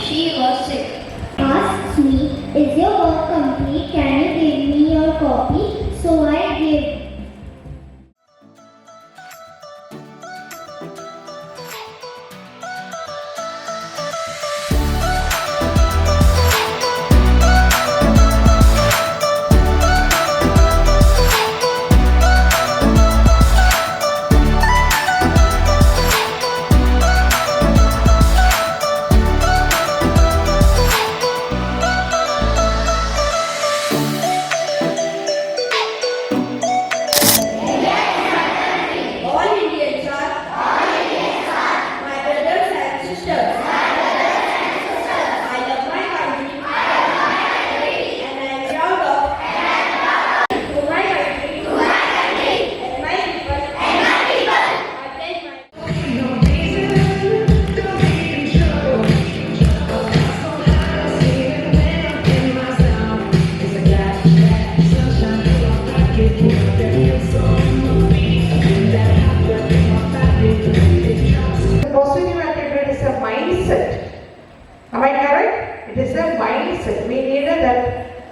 She was sick. Asked me, is your work complete? Can you give me your copy? So I gave. Positive attitude is a mindset. Am I correct? It is a mindset. We need that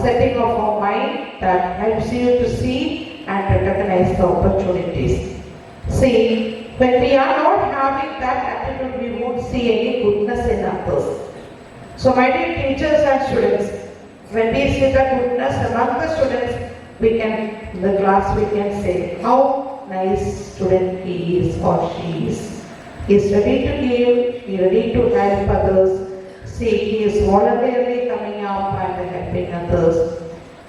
setting of our mind that helps you to see and recognize the opportunities. See, when we are not having that attitude, we won't see any goodness in others. So, my dear teachers and students, when we see the goodness among the students, we can, in the class, we can say how nice student he is or she is. He is ready to give, he is ready to help others. See, he is voluntarily coming up and helping others.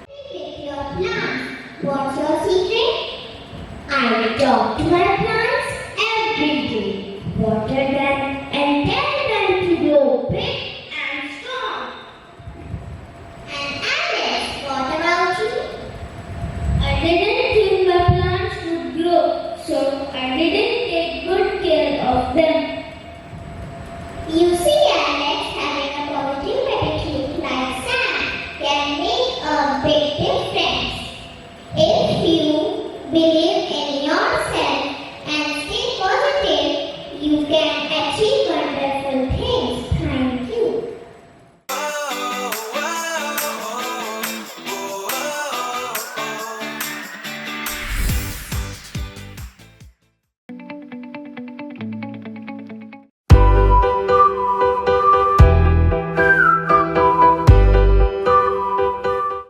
With your plants. What's your secret? I talk to my plants every day. Water